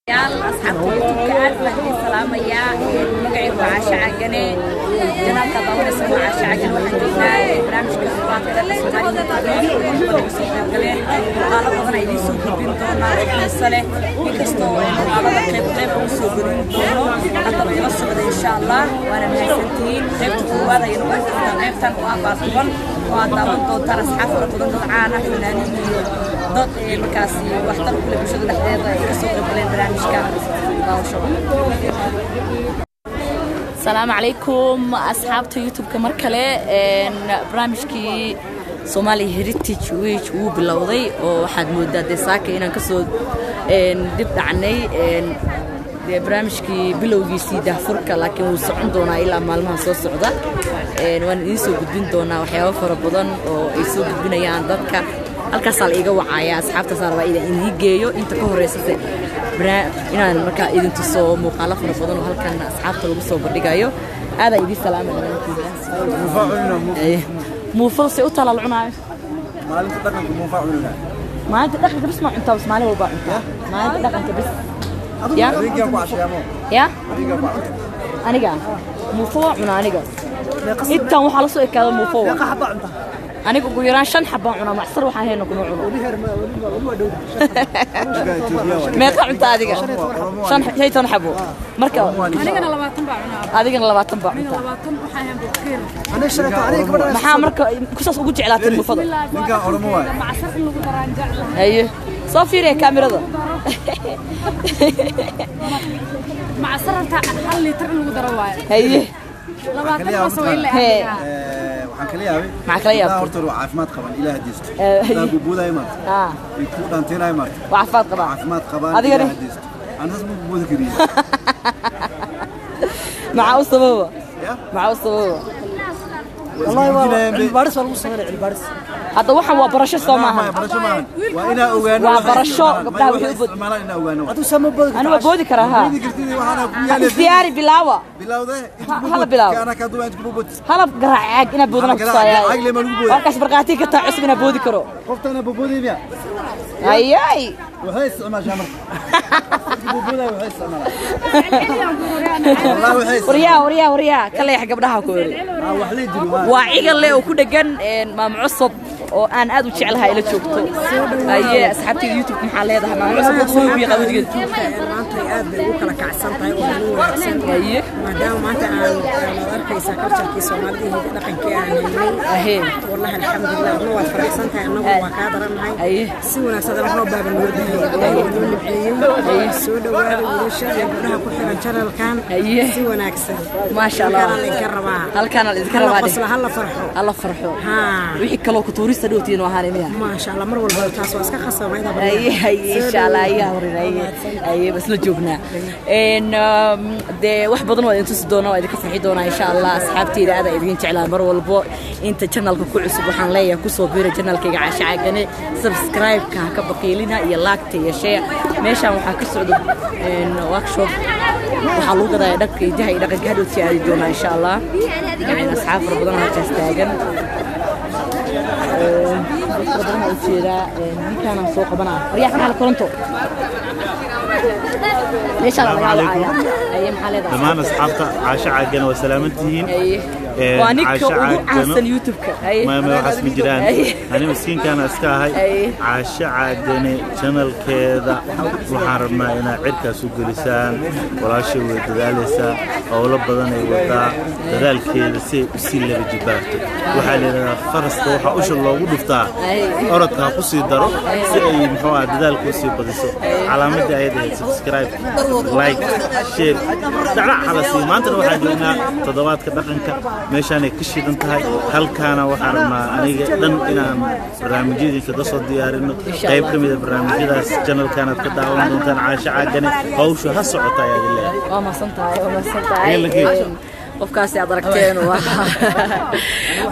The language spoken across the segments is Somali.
يلا أصحابي كأس لكن سلام يا مقعد وعشاء عجنة جناب كضمن اسمه عشاء عجنة وحدينا برامج كسبان كذا سومالي قالوا طبعا يدي سوق بنتنا الصلاة يكستوا على قيب وسوق بنتنا حتى بيوصل إن شاء الله وأنا مهيسنتين قيب وهذا ينوي قيب تنقوا أباطون وأطلعوا ترى أصحاب كلهم عانا فنانين ضد المكاسي واحترق كل بشدة الحياة يكسوا قبل برامج السلام عليكم أصحاب يوتيوب كمركلة برامجكي سومالي هيريتيج ويج وبلوضي وحد مدة دساكي إن كسود دب عني برامجكي بلوغي سيده فرقة لكن وسعون دونا إلى مالما سو سعودة وان يسو قدين دونا وحياة فربضان ويسو قدين يان دادك halkaas la iga wacaya asxaabta saarba in geeyo inta ka horeysay inaan marka idin tuso muuqaalo fara badan oo halkan asxaabta lagu soo bandhigayo aad idin salaamayna muufa si u talal cunaayo maalinta dhaqanka muufa cunaa maalinta dhaqanka bis ma cuntaa bas maalin walba cuntaa maalinta dhaqanka bis ya aniga muufa cunaa aniga inta waxa la soo ekaado muufa أنا أقول يران شن حبان عنا معصر وحاهين نكون عنا. ما يقع أنت هذيك. شن هي تنحبه. مركب. أنا كنا لبعض تنبع عنا. هذيك كنا لبعض تنبع. أنا لبعض تنبع وحاهين بكير. أنا اشتريت عليك مرة. محا مركب كسر وجود على المفضل. نك أرموه. معصر اللي بدران جعله. أيه. صافيرة كاميرا ده. معصر أنت حلي ترى اللي بدرواي. أيه. لبعض تنبع سوي لي. مع كليا هورتو عافمات قبل إلى هديست لا بودا يمات يكون أنتنا يمات وعافمات قبل هذه أنا اسمه بودا كريم مع أصبوه مع أصبوه والله البارس ولا مصنع البارس هذا واحد وبرشة صومها وإنا أوغانو وبرشة قبلها ويبود أنا بودي كراها اختياري بلاوة هلا بلاوة أنا كدوم عند بود هلا قرعاق أنا بودنا كصايا وكاش برقاتي كتا عصبنا بودي كرو قفت أنا بودي بيا أي وهاي السماء جمر بودنا وهاي السماء وريا كلا يحق قبلها كوري وعيق اللي وكده جن ما معصب وأن أدو شعلها إلى شوكتو أيه أصحابتي اليوتيوب محلها ما معصب وصوب يقعد يقول أنت أدو وكلا كعسان طيب ونور أيه ما دام ما أنت أنا سافرت في سومالي لكن كأني والله الحمد لله نور فرحان طيب نور وكادر معي أيه سونا صدر هو باب النور أيه سودا وورشة يبغى كل شيء كان أيه سونا أكثر ما شاء الله هل كان الذكرى هلا فرحوا ها ويحكلوا كتوريست دوتين وهانيميا ما شاء الله مر والبا تاس واسك خصم هذا اي ان شاء الله يا وري اي بس لجوجنا ان دي wax badan oo inta doona oo idinka farxi doona insha Allah asxaabteyda aad ay idin jeclaan mar walbo inta channelka ku cusub waxaan leeyahay ku soo biiro channelkayga Caasha Cagane subscribe ka baqiilina iyo like iyo share meeshan waxa ka socdo workshop waxa lagu gadaa dhaqanka iyo dhaqanka hadhow aadi doona insha Allah يعني أصحاب ربنا هتستاجن ربنا يصيره كان سوق بنا رياح على كورنتو ليش الله يعايا أي محل هذا تمام أصحابك عاشا عجنا وسلامتين وانك وعسل يوتيوب ما حسب جيران أنا مسكين كان أسكاهي عاشا عجنا channel كذا وحرمنا إن عركة سوق لسان ولا شيء ودلالسا أو لبضنا يوضع دلال كذا سيل بجبارته وحالنا فرس روح أوش الله ودفتا أردنا قصي درو سي محوا دلال قصي بدسو على مدى أيده سبسكرايب لايك شير دعنا على سي ما أنت روح عندنا تضوات كدقنك meeshaan ay ka shidan tahay halkaana waxaan rabnaa aniga dhan inaan barnaamijyada ka soo diyaarino qayb kamid ah barnaamijyadaas channelkan aad ka daawan doontaan Caasha Cagane hawsha ha socota ayaa ilaa waa ma santahay qofkaasi aad aragteen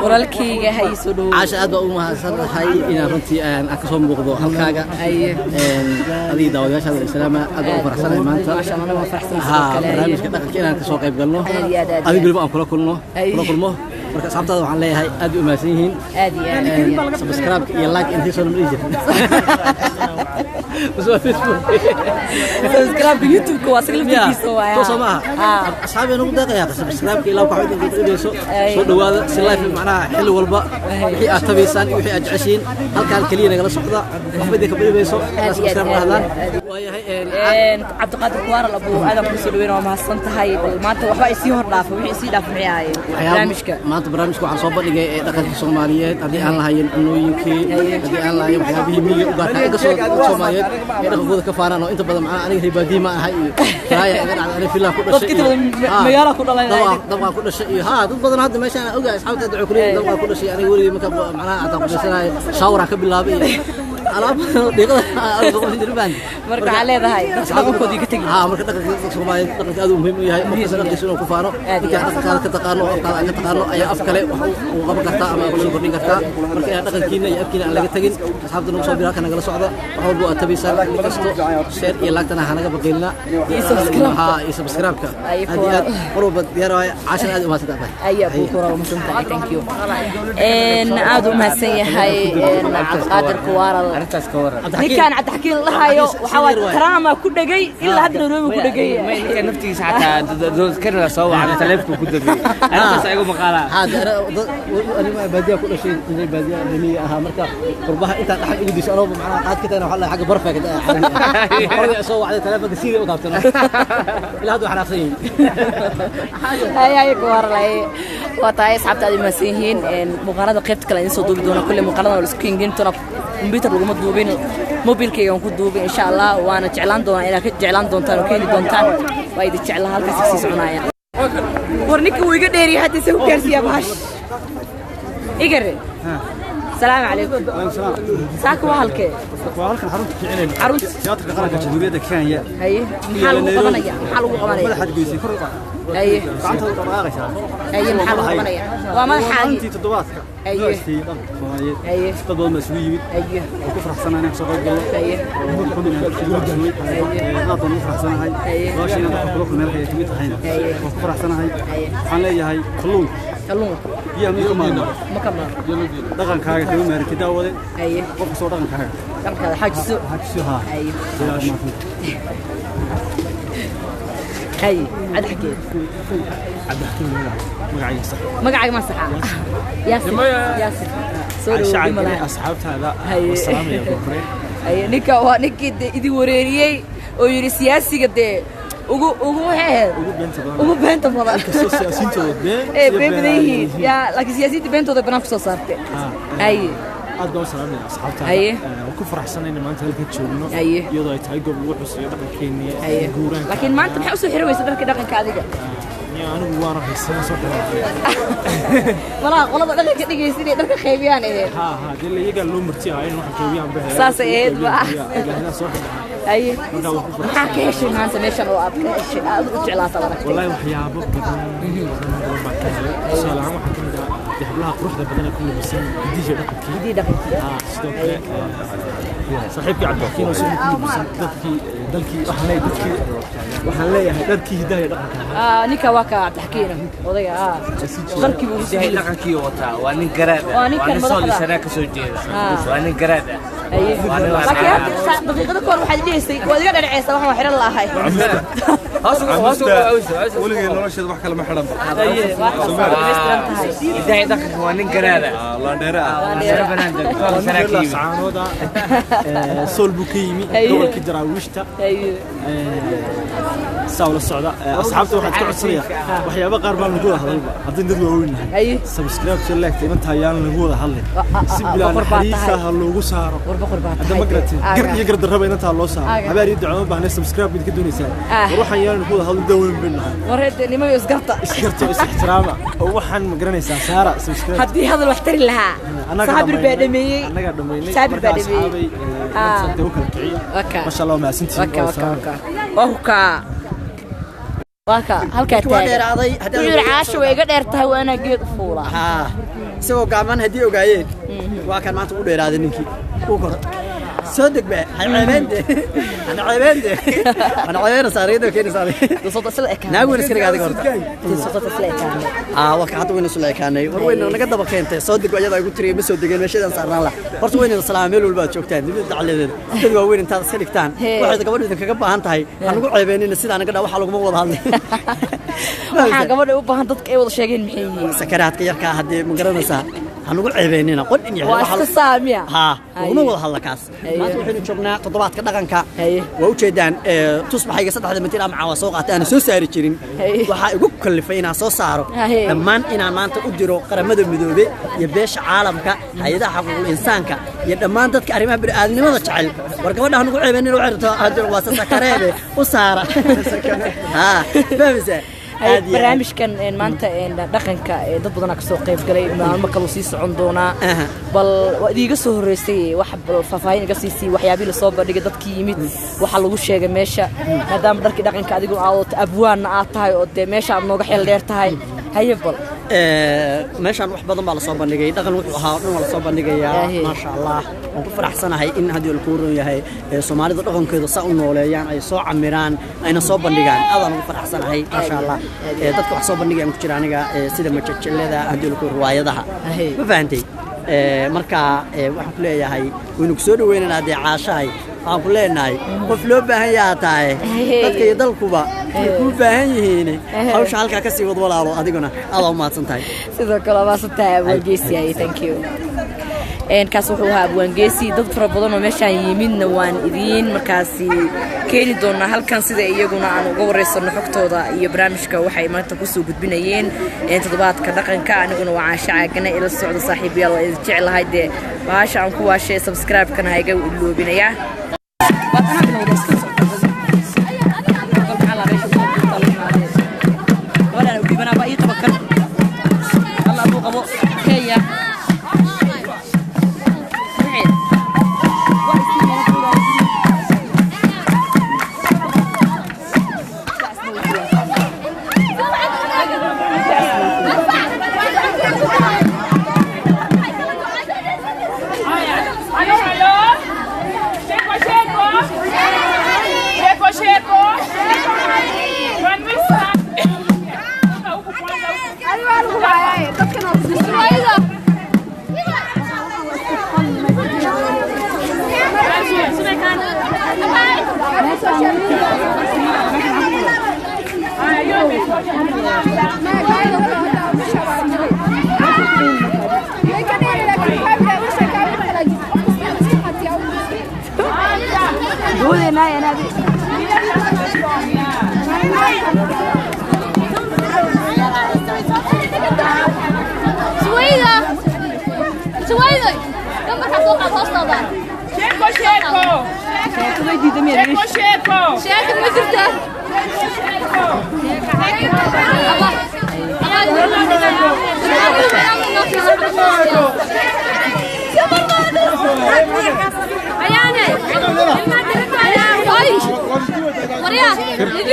walaalkayga hay soo dhow Caasha aad u mahadsantahay inaan runtii aan ka soo muuqdo halkaaga adiga daawadayaasha salaama aad u faraxsanahay maanta ma sha Allah waa faraxsanahay barnaamijka dhaqanka inaan ka soo qayb galno adiga waliba aan kula kulmo marka asxaabtada waxaan leeyahay aad u mahadsan yihiin subscribe iyo like intii soo namay jireen subscribe YouTube ko asal laftiisa waa to samaha asxaabena ugu deeqaya subscribe ila waxa idin gudbiyayso soo dhawaada si live macnaha xilli walba wixii aad tabaysan iyo wixii aad jeceshiin halkaan kaliya nagala socda waxbada ka baribayso subscribe lahadaan waayahay Cabdiqaadir Kuwaral Abu Adam ku soo dhaweeyay ma hasan tahay bal maanta waxa ay sii hor dhaafay wixii sii dhaafay ayay barnaamijka maanta barnaamijka waxaan soo bandhigay dhaqanka Soomaaliyeed hadii aan lahayn cunooyinkii hadii aan lahayn waxyaabihii miyiga u gaarka ka soo Soomaaliyeed dhaqankooda ka faanaan oo inta badan macna aniga ribaadii ma ahay raaya iga dhacday aniga filan ku dhashay magaala ku dhalay dabqa ku dhashay iyo dad badan hadda meeshaan ogaa asxaabta dadku kulay dabqa ku dhashay aniga wariga marka macna aad ku dhashay shawra ka bilaabay alaab dhiiqada aad ugu dirban marka aan leedahay dhaqankoodii ka tagi marka dhaqanka Soomaaliyeed dhaqanka aad u muhiim u yahay oo dhaqankiisa inuu ku faano dhaqanka ka taqaano ayaa af kale wax uu qaban kartaa ama uu soo kordhin kartaa marka ay dhaqankiina iyo afkiina aan laga tagin asxaabta nagu soo biraa kana nagala socda wax walba aad tabiisaan kasto share iyo laagtana ha naga baqeelna iyo subscribe-ka aad qorobad diyaar عشان هذا ما تدعي أي أبو كورة ومسنتها thank you aad u mahadsan yahay Cabdiqaadir Kuwaral ninkan cad xakiin lahayo waxa waa drama ku dhagay ilaa hadda Nairobi ku dhagay ma inta naftiisa xataa doodkana soo wacay telefoonka ku dhagay antaas ayagu maqala ani ma baadiya ku dhashay inay baadiya rimi aha marka qurbaha inta dhaxal igu disho anoo macna qaad ka taana waxa la xaga barfa ka xaga soo wacay telefoonka sidii u qaabtana ilaa hadda waxaan aqsay ay Kuwaral waa tahay asxaabtaadi ma siihiin muuqaalada qaybta kale in soo duubi doona kulli muuqaalada la isku ingin doona computer lagu duubin mobilkayga aan ku duubin insha Allah waana jeclaan doona inaad ka jeclaan doontaan oo keeni doontaan waa idin jeclaan halkaas si soconaya warninka wuu iga dheeri hadda soo gaarsiya bahash igare السلام عليكم ساك وهلكي وهلكن حرunta kicinayn حرunta siyaasadka qaranka Jamhuuriyadda Kenya haye maxaa lagu qabanaya madaxad goysay kor haye gacanta u dhaqaaqaysa haye maxaa lagu qabanaya waa madaxaagi intii toddobaadka haye haye dad badan ma isugu yimid haye oo ku faraxsanahay inaan soo qayb galo haye aad baan u faraxsanahay dooshiina dadka kula kulmeen ay kamid tahay oo ku faraxsanahay waxaan leeyahay kalluun biyo ma kama dhaqankaaga kama maarinti daawade haye qofka soo dhaqankaaga xajiso ha haye haye عاد حكيت عبد الحكيم مقعي صح مقعي ما صح ياسر سوري عشان اصحابتها لا والسلام يا بكري اي نيكا idii wareeriyay oo yiri siyaasiga de ugu beenta badan siyaasiintooda beebadayhi ya laakiin siyaasiinta beentooda banaan kusoo saartay ay aad baan salaamay asxaabta oo ku faraxsanayn maanta halka joogno iyadoo ay tahay goob lagu xusayo dhaqankeena guuraan laakiin maanta maxay u soo xiraysaa dharka dhaqanka adiga anigu waan raxaysan soo dhawaaqay wala qolada dhaqanka dhigaysid ee dharka qaybiyaan ee ha dil iyaga loo martiyo in wax qaybiyaan bixiyaan saas eed ba ilaahay soo xidhay ay maxaa ka heshay maanta meeshan oo aad ka heshay aad u jeclaata walaal wallahi waxyaabo badan baa ka helay salaam waxa kamid ah hablaha quruxda badan ee ku labisan diisha dhaqankii sidoo kale صاحبك عبد الحكيم وسيم دلكي waxaan leeyahay dadkii hidaaya dhaqanka ninka waa ka Cabdi Xakiin odayga qarkii buu yahay dhaqankii wata waa nin garaad ah waa soo lisana ka soo jeeda waa nin garaad ah laakiin daqiiqada koor waxaad dhiisay waa iga dharceeysa waxaan xiran lahaay waligeed nolosheeda wax kale ma xiran hidaaya dhaqanka waa nin garaad ah la dheera saanooda sool buu ka yimi gobolka Jaraawiishta ساول السعودة أصحابته واحد كل عصرية وحيابا قاربا نقولها هذا هذين ندوا وين سبسكرايب شلك تبنت هيان نقولها هلا سبلا حديثة هاللوجو سهر هذا مقرتي يقرد الربع إنت هاللو سهر عباري يدعون بعنا سبسكرايب بدك دوني سهر وروح هيان نقولها هلا دوين بينها وريت اللي ما يسقطه إسقطه احترامه وحن مقرني سهرة سبسكرايب هدي هذا الوحتر لها صابر بادمي أنا قاعد دميني صابر بادمي ما شاء الله ما سنتي وكا وكا halka dheeraaday hadii caasho way iga dheertahay waana geed fuula isagoo gaaman hadii ogaayeen waa kan maanta u dheeraaday ninkii u kor صدق بقى أنا عيبان صاريدو كده صاري صوت أسلع كان ناقول نسكر قاعد قرط صوت أسلع كان وقعت وين سلع كان وين نقدر بقينته صدق وجد أقول تري بس صدق مش إذا صارنا له برضو وين السلام يلو البات شوكتان دي على تلقى وين أنت سلكتان واحد قبل إذا كجبا أنت هاي أنا أقول عيبان إن السيد أنا قد أوحى لكم والله هذا waxaa gabadha u baahan dadka ay wada sheegeen maxay yihiin sakaraadka yarka hadii ma garanaysaa waxaan ugu ceebeynina qod in yahay waxa saamiya ha uma wada hadalkaas maanta waxaynu joognaa toddobaadka dhaqanka waa u jeedaan tusbaxayga 3 mitir ama caawa soo qaatay aan soo saari jirin waxa igu kalifay inaan soo saaro dhammaan inaan maanta u diro qaramada midoobe iyo beesha caalamka hay'adaha xuquuqul insaanka iyo dhammaan dadka arrimaha bini'aadamnimada jecel war gabadha ugu ceebeynina waxay rabtaa hadir waa sakareede u saara ha fahamsa barnaamijkan maanta dhaqanka dad badan ka soo qayb galay maalmo kale sii socon doona bal idiga soo horeysay wax bal faahfaahin iga siisay waxyaabii la soo bandhigay dadkii yimid waxa lagu sheegay meesha maadaama dharkii dhaqanka adigu aad abwaan aad tahay oo meesha aad nooga xeel dheer tahay haye bal meeshan wax badan baa la soo bandhigay dhaqan wuxuu ahaa dhan la soo bandhigayaa ma sha Allah waan ku faraxsanahay in hadii uu kuuran yahay Soomaalida dhaqankeeda sa u nooleeyaan ay soo camiraan ayna soo bandhigaan aad ugu faraxsanahay ma sha Allah dadku wax soo bandhigayaan ku jira aniga sida majajlada hadii uu riwaayadaha ma fahamtay marka waxaan ku leeyahay waynu ku soo dhaweynaa caashahay waxaan ku leenahay qof loo baahan yahay tahay dadka iyo dalkuba ku baahan yihiin hawsha halka ka sii wad walaalo adiguna aad u maadsan tahay sidoo kale waa sataa wargeysiyay thank you kaas wuxuu ahaa abwaangeesi dad fara badan oo meeshaan yimidna waan idiin markaasi keeni doonaa halkan sida iyaguna aan uga wareysano xogtooda iyo barnaamijka waxay maanta ku soo gudbinayeen toddobaadka dhaqanka aniguna waa caasha caagana ila socdo saaxiibayaal waa idin jecelahay dee baasha aan ku waashay subscribe-kana ha iga iloobinayaa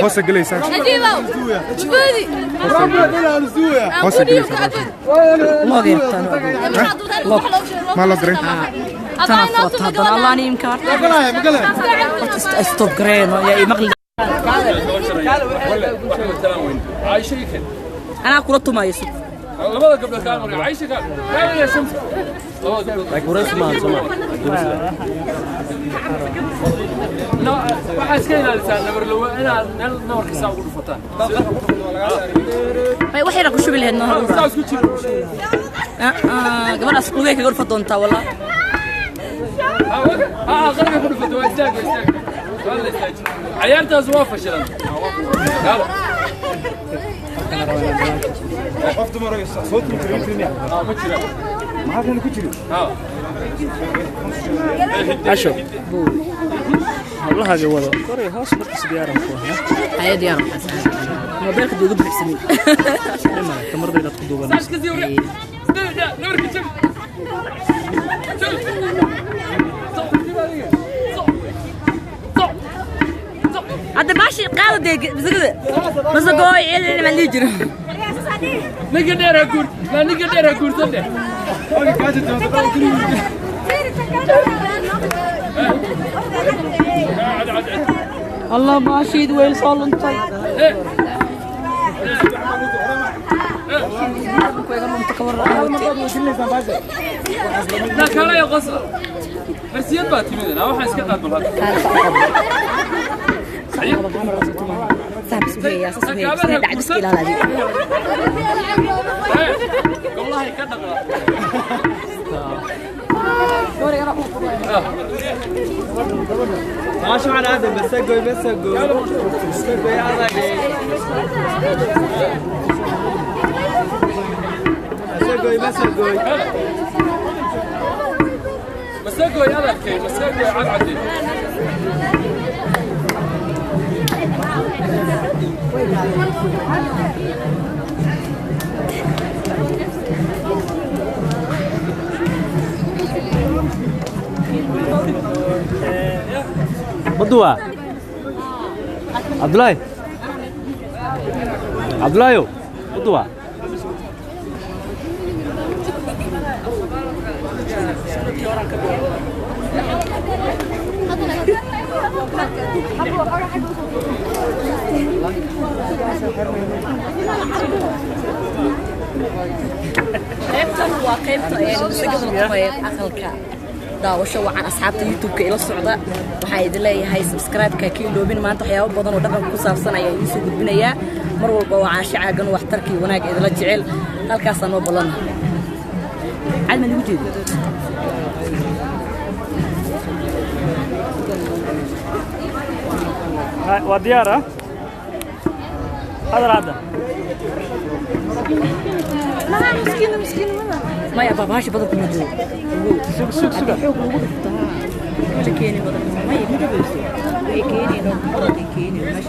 Posso gelesen? أنا أقول ما يسوق. لماذا قبل كان عايشة كان يا شمس لا waxaa iska ilaalisaa nabarlow inaad meel nabarka saa ugu dhufataan ay wax yar ku shubi lahayd noo saas ku jiro gabadhaas lugay kaga dhufan doontaa walaa qalbiga ku dhufato waa istaag ciyaartaas waa fashilan qoftu maray soo tiriyay ma jira maxaa ku jiro asho والله هذا وضع كوري هاوس بس ديارة فوها هاي ديارة موبايلك دوغ بحسني لما كمرة إذا تقدوها ساش كزيوري نورك تشم هذا ماشي قاعد بس قوي اللي ما يجري نقدر أقول ما نقدر أقول صدق الله ماشي ويل صالون طيب لا كان يا قصر بس يبقى تمدنا او حاسس كده بالهذا سامس بيه يا سامس بيه دع مسكينه هذه والله كده ما شو معنى هذا بس اقول بس يا مساقوي يلا كي مساقوي عادي بدوا عبد الله بدوا qaybtan waa qaybta musagada qoyb aqalka daawasho waxaan asxaabta youtube-ka ila socda waxaan idin leeyahay subscribe-ka ka iloobin maanta waxyaabo badan oo dhaqanka ku saabsan ayaa idin soo gudbinayaa mar walba waa caasho caagan waxtarka iyo wanaag idila jecel halkaas aan oo balana عاد ما نوجد وديارة هذا العادة مسكين ما يا بابا هاشي بدك نجو سوق كيني بدك ما يمدى بيسو كيني نو كيني ماشي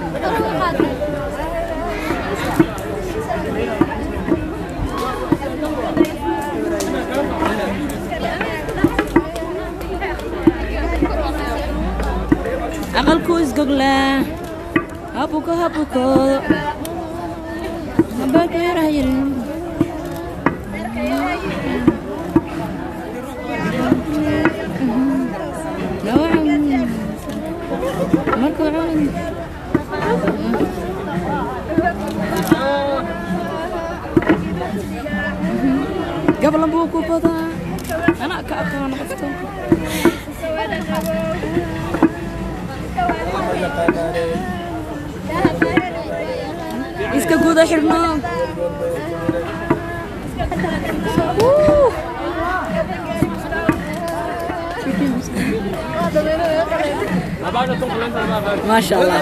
aqalku isgogla habuko habaka yarayir قبل ابوكو بدا انا كأخوان حفتهم iska guda xirno ما شاء الله